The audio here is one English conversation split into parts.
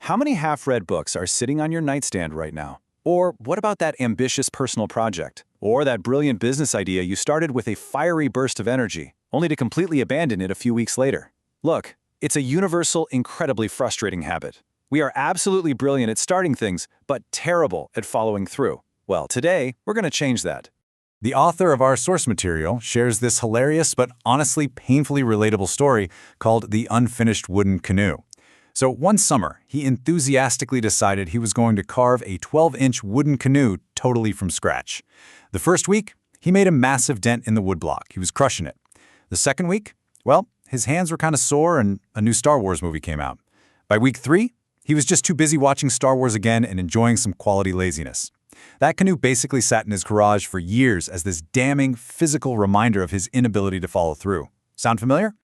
How many half-read books are sitting on your nightstand right now? Or what about that ambitious personal project? Or that brilliant business idea you started with a fiery burst of energy, only to completely abandon it a few weeks later? Look, it's a universal, incredibly frustrating habit. We are absolutely brilliant at starting things, but terrible at following through. Well, today, we're going to change that. The author of our source material shares this hilarious but honestly painfully relatable story called The Unfinished Wooden Canoe. So one summer, he enthusiastically decided he was going to carve a 12-inch wooden canoe totally from scratch. The first week, he made a massive dent in the woodblock. He was crushing it. The second week, well, his hands were kind of sore and a new Star Wars movie came out. By week 3, he was just too busy watching Star Wars again and enjoying some quality laziness. That canoe basically sat in his garage for years as this damning physical reminder of his inability to follow through. Sound familiar?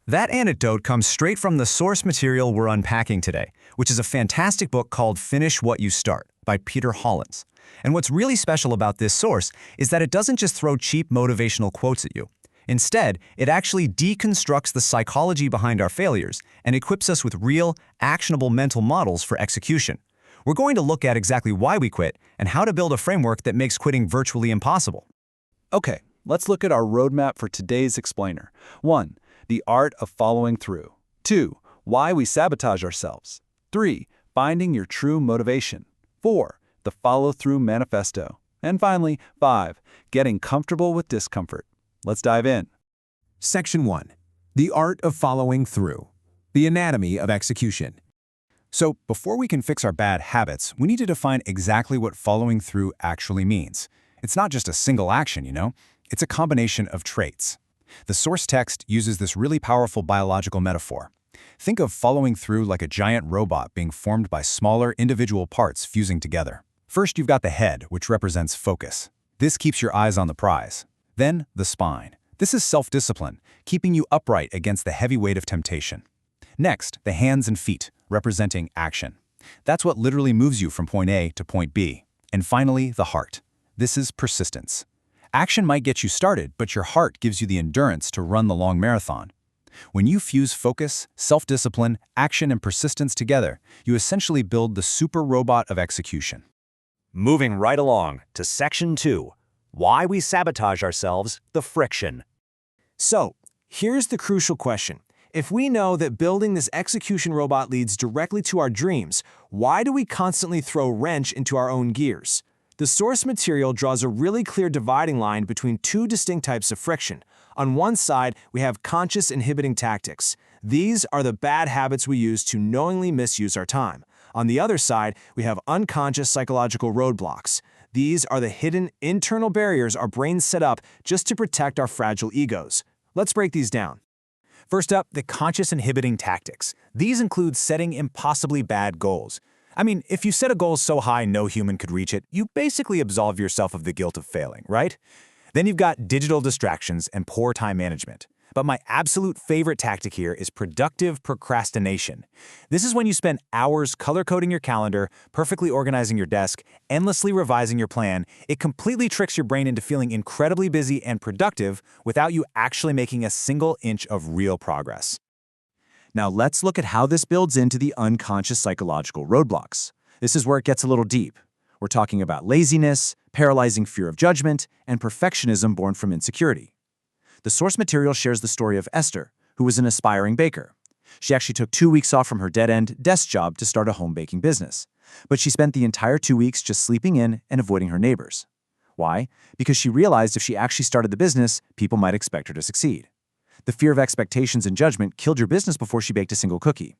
That anecdote comes straight from the source material we're unpacking today, which is a fantastic book called Finish What You Start by Peter Hollins. And what's really special about this source is that it doesn't just throw cheap motivational quotes at you. Instead, it actually deconstructs the psychology behind our failures and equips us with real, actionable mental models for execution. We're going to look at exactly why we quit and how to build a framework that makes quitting virtually impossible. Okay, let's look at our roadmap for today's explainer. 1. The art of following through. 2. Why we sabotage ourselves. 3. Finding your true motivation. 4. The follow-through manifesto. And finally, 5. Getting comfortable with discomfort. Let's dive in. Section 1. The art of following through. The anatomy of execution. So before we can fix our bad habits, we need to define exactly what following through actually means. It's not just a single action, you know? It's a combination of traits. The source text uses this really powerful biological metaphor. Think of following through like a giant robot being formed by smaller individual parts fusing together. First, you've got the head, which represents focus. This keeps your eyes on the prize. Then, the spine. This is self-discipline, keeping you upright against the heavy weight of temptation. Next, the hands and feet, representing action. That's what literally moves you from point A to point B. And finally, the heart. This is persistence. Action might get you started, but your heart gives you the endurance to run the long marathon. When you fuse focus, self-discipline, action, and persistence together, you essentially build the super robot of execution. Moving right along to Section 2. Why we sabotage ourselves, the friction. So, here's the crucial question. If we know that building this execution robot leads directly to our dreams, why do we constantly throw wrench into our own gears? The source material draws a really clear dividing line between two distinct types of friction. On one side, we have conscious inhibiting tactics. These are the bad habits we use to knowingly misuse our time. On the other side, we have unconscious psychological roadblocks. These are the hidden internal barriers our brains set up just to protect our fragile egos. Let's break these down. First up, the conscious inhibiting tactics. These include setting impossibly bad goals. I mean, if you set a goal so high no human could reach it, you basically absolve yourself of the guilt of failing, right? Then you've got digital distractions and poor time management. But my absolute favorite tactic here is productive procrastination. This is when you spend hours color-coding your calendar, perfectly organizing your desk, endlessly revising your plan. It completely tricks your brain into feeling incredibly busy and productive without you actually making a single inch of real progress. Now let's look at how this builds into the unconscious psychological roadblocks. This is where it gets a little deep. We're talking about laziness, paralyzing fear of judgment, and perfectionism born from insecurity. The source material shares the story of Esther, who was an aspiring baker. She actually took 2 weeks off from her dead-end desk job to start a home baking business. But she spent the entire 2 weeks just sleeping in and avoiding her neighbors. Why? Because she realized if she actually started the business, people might expect her to succeed. The fear of expectations and judgment killed your business before she baked a single cookie.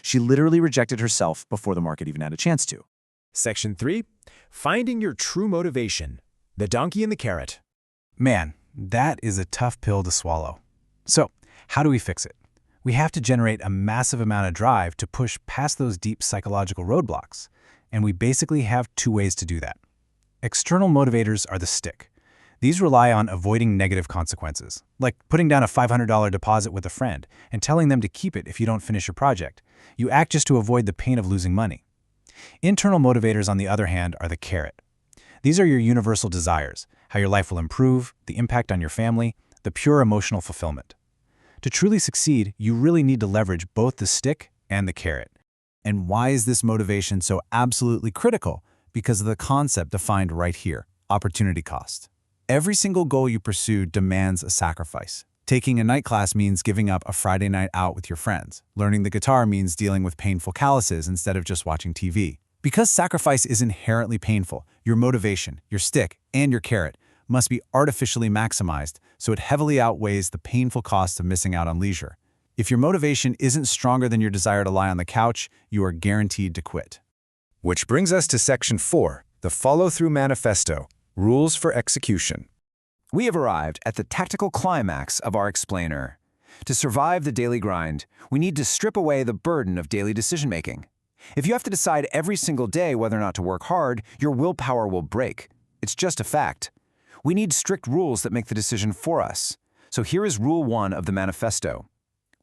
She literally rejected herself before the market even had a chance to. Section 3. Finding your true motivation. The donkey and the carrot. Man, that is a tough pill to swallow. So, how do we fix it? We have to generate a massive amount of drive to push past those deep psychological roadblocks. And we basically have 2 ways to do that. External motivators are the stick. These rely on avoiding negative consequences, like putting down a $500 deposit with a friend and telling them to keep it if you don't finish your project. You act just to avoid the pain of losing money. Internal motivators, on the other hand, are the carrot. These are your universal desires, how your life will improve, the impact on your family, the pure emotional fulfillment. To truly succeed, you really need to leverage both the stick and the carrot. And why is this motivation so absolutely critical? Because of the concept defined right here, opportunity cost. Every single goal you pursue demands a sacrifice. Taking a night class means giving up a Friday night out with your friends. Learning the guitar means dealing with painful calluses instead of just watching TV. Because sacrifice is inherently painful, your motivation, your stick, and your carrot must be artificially maximized so it heavily outweighs the painful cost of missing out on leisure. If your motivation isn't stronger than your desire to lie on the couch, you are guaranteed to quit. Which brings us to Section 4, the Follow-Through Manifesto, Rules for Execution. We have arrived at the tactical climax of our explainer. To survive the daily grind, we need to strip away the burden of daily decision-making. If you have to decide every single day whether or not to work hard, your willpower will break. It's just a fact. We need strict rules that make the decision for us. So here is Rule 1 of the manifesto.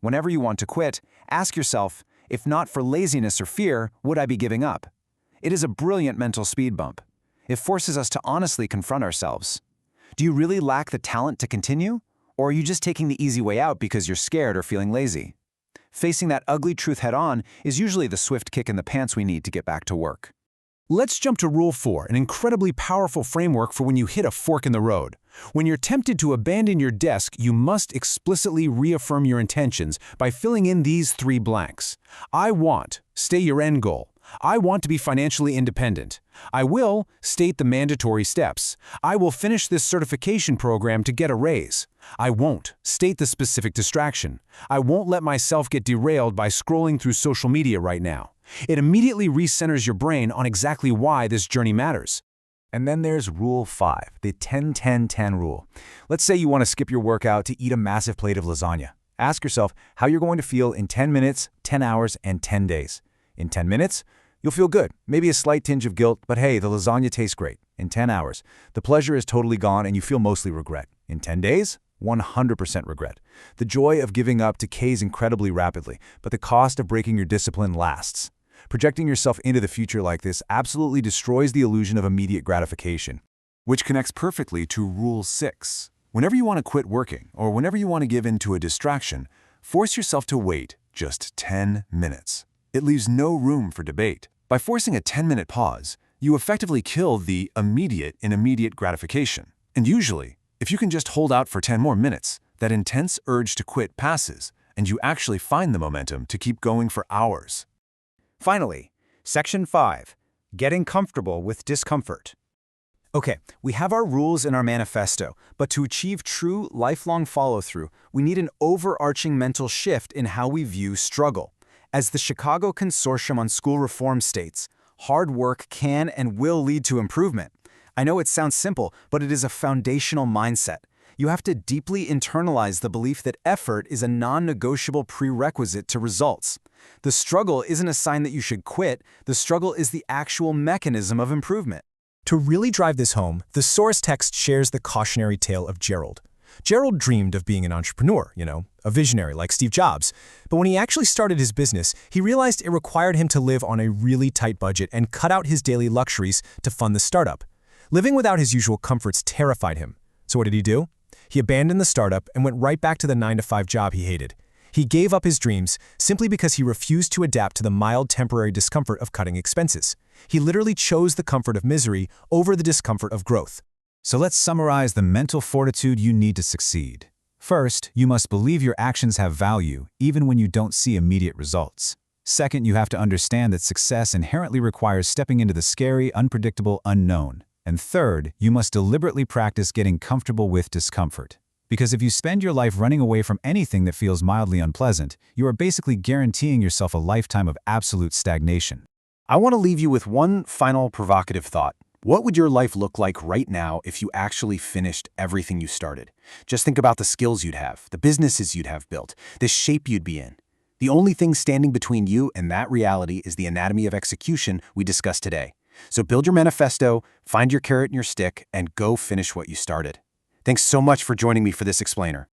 Whenever you want to quit, ask yourself, if not for laziness or fear, would I be giving up? It is a brilliant mental speed bump. It forces us to honestly confront ourselves. Do you really lack the talent to continue? Or are you just taking the easy way out because you're scared or feeling lazy? Facing that ugly truth head-on is usually the swift kick in the pants we need to get back to work. Let's jump to Rule 4, an incredibly powerful framework for when you hit a fork in the road. When you're tempted to abandon your desk, you must explicitly reaffirm your intentions by filling in these 3 blanks. I want, stay your end goal. I want to be financially independent. I will, state the mandatory steps. I will finish this certification program to get a raise. I won't, state the specific distraction. I won't let myself get derailed by scrolling through social media right now. It immediately recenters your brain on exactly why this journey matters. And then there's Rule 5, the 10-10-10 rule. Let's say you want to skip your workout to eat a massive plate of lasagna. Ask yourself how you're going to feel in 10 minutes, 10 hours, and 10 days. In 10 minutes, you'll feel good, maybe a slight tinge of guilt, but hey, the lasagna tastes great. In 10 hours, the pleasure is totally gone and you feel mostly regret. In 10 days, 100% regret. The joy of giving up decays incredibly rapidly, but the cost of breaking your discipline lasts. Projecting yourself into the future like this absolutely destroys the illusion of immediate gratification. Which connects perfectly to Rule 6. Whenever you want to quit working, or whenever you want to give in to a distraction, force yourself to wait just 10 minutes. It leaves no room for debate. By forcing a 10-minute pause, you effectively kill the immediate in immediate gratification. And usually, if you can just hold out for 10 more minutes, that intense urge to quit passes, and you actually find the momentum to keep going for hours. Finally, Section 5, Getting Comfortable with Discomfort. Okay, we have our rules in our manifesto, but to achieve true, lifelong follow-through, we need an overarching mental shift in how we view struggle. As the Chicago Consortium on School Reform states, hard work can and will lead to improvement. I know it sounds simple, but it is a foundational mindset. You have to deeply internalize the belief that effort is a non-negotiable prerequisite to results. The struggle isn't a sign that you should quit. The struggle is the actual mechanism of improvement. To really drive this home, the source text shares the cautionary tale of Gerald. Gerald dreamed of being an entrepreneur, a visionary like Steve Jobs. But when he actually started his business, he realized it required him to live on a really tight budget and cut out his daily luxuries to fund the startup. Living without his usual comforts terrified him. So what did he do? He abandoned the startup and went right back to the 9-to-5 job he hated. He gave up his dreams simply because he refused to adapt to the mild temporary discomfort of cutting expenses. He literally chose the comfort of misery over the discomfort of growth. So let's summarize the mental fortitude you need to succeed. First, you must believe your actions have value, even when you don't see immediate results. Second, you have to understand that success inherently requires stepping into the scary, unpredictable unknown. And third, you must deliberately practice getting comfortable with discomfort. Because if you spend your life running away from anything that feels mildly unpleasant, you are basically guaranteeing yourself a lifetime of absolute stagnation. I want to leave you with one final provocative thought. What would your life look like right now if you actually finished everything you started? Just think about the skills you'd have, the businesses you'd have built, the shape you'd be in. The only thing standing between you and that reality is the anatomy of execution we discussed today. So build your manifesto, find your carrot and your stick, and go finish what you started. Thanks so much for joining me for this explainer.